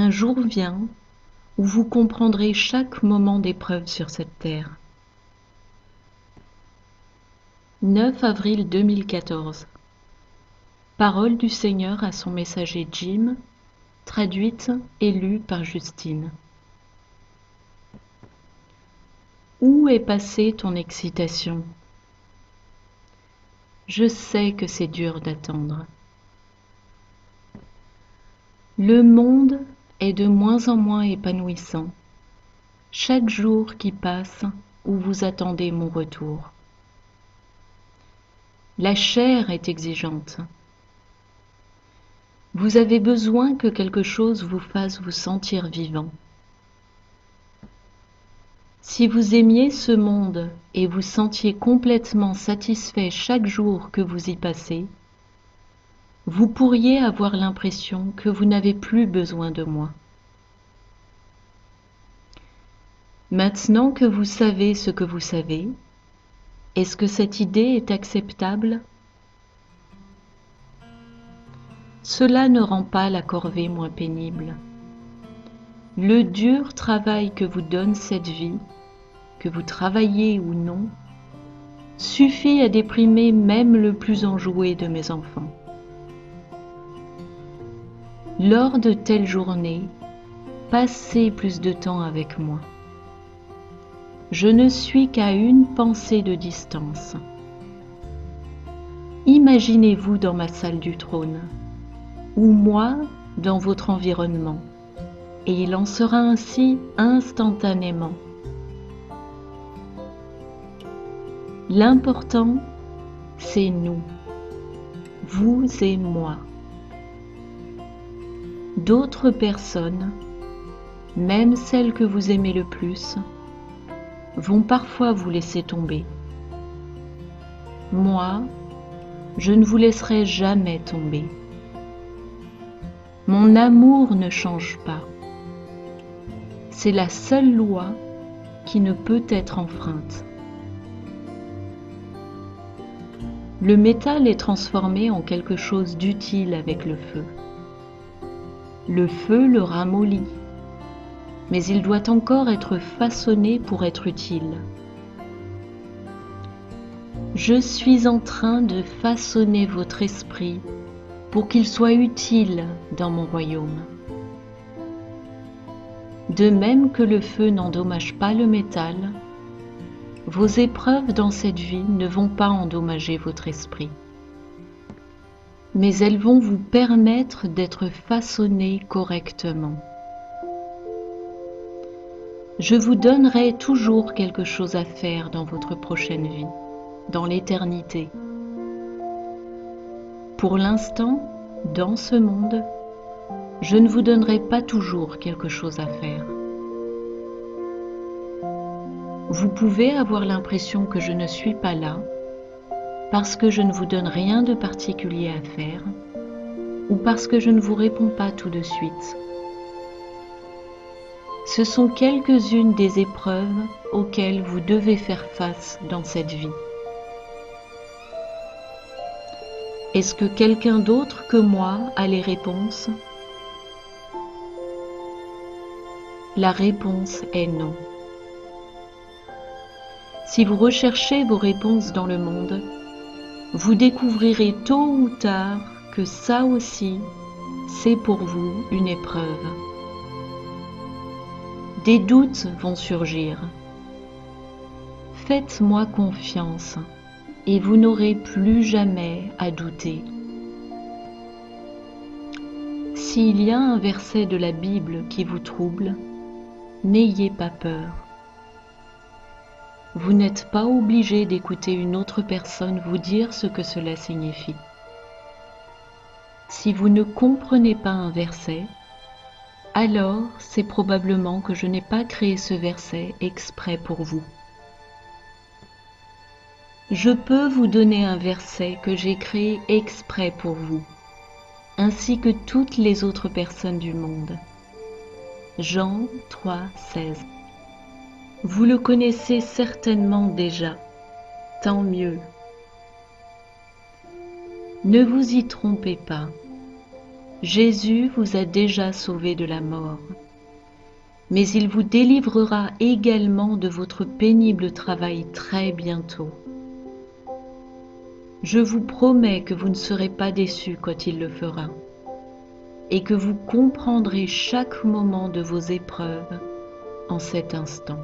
Un jour vient où vous comprendrez chaque moment d'épreuve sur cette terre. 9 avril 2014. Parole du Seigneur à son messager Jim, traduite et lue par Justine. Où est passée ton excitation? Je sais que c'est dur d'attendre. Le monde est de moins en moins épanouissant, chaque jour qui passe où vous attendez mon retour. La chair est exigeante. Vous avez besoin que quelque chose vous fasse vous sentir vivant. Si vous aimiez ce monde et vous sentiez complètement satisfait chaque jour que vous y passez, vous pourriez avoir l'impression que vous n'avez plus besoin de moi. Maintenant que vous savez ce que vous savez, est-ce que cette idée est acceptable? Cela ne rend pas la corvée moins pénible. Le dur travail que vous donne cette vie, que vous travaillez ou non, suffit à déprimer même le plus enjoué de mes enfants. Lors de telles journées, passez plus de temps avec moi. Je ne suis qu'à une pensée de distance. Imaginez-vous dans ma salle du trône, ou moi dans votre environnement, et il en sera ainsi instantanément. L'important, c'est nous, vous et moi. D'autres personnes, même celles que vous aimez le plus, vont parfois vous laisser tomber. Moi, je ne vous laisserai jamais tomber. Mon amour ne change pas. C'est la seule loi qui ne peut être enfreinte. Le métal est transformé en quelque chose d'utile avec le feu. Le feu le ramollit, mais il doit encore être façonné pour être utile. Je suis en train de façonner votre esprit pour qu'il soit utile dans mon royaume. De même que le feu n'endommage pas le métal, vos épreuves dans cette vie ne vont pas endommager votre esprit, mais elles vont vous permettre d'être façonné correctement. Je vous donnerai toujours quelque chose à faire dans votre prochaine vie, dans l'éternité. Pour l'instant, dans ce monde, je ne vous donnerai pas toujours quelque chose à faire. Vous pouvez avoir l'impression que je ne suis pas là parce que je ne vous donne rien de particulier à faire ou parce que je ne vous réponds pas tout de suite. Ce sont quelques-unes des épreuves auxquelles vous devez faire face dans cette vie. Est-ce que quelqu'un d'autre que moi a les réponses? La réponse est non. Si vous recherchez vos réponses dans le monde, vous découvrirez tôt ou tard que ça aussi, c'est pour vous une épreuve. Des doutes vont surgir. Faites-moi confiance et vous n'aurez plus jamais à douter. S'il y a un verset de la Bible qui vous trouble, n'ayez pas peur. Vous n'êtes pas obligé d'écouter une autre personne vous dire ce que cela signifie. Si vous ne comprenez pas un verset, alors c'est probablement que je n'ai pas créé ce verset exprès pour vous. Je peux vous donner un verset que j'ai créé exprès pour vous, ainsi que toutes les autres personnes du monde. Jean 3, 16. Vous le connaissez certainement déjà, tant mieux. Ne vous y trompez pas. Jésus vous a déjà sauvé de la mort, mais il vous délivrera également de votre pénible travail très bientôt. Je vous promets que vous ne serez pas déçus quand il le fera, et que vous comprendrez chaque moment de vos épreuves en cet instant.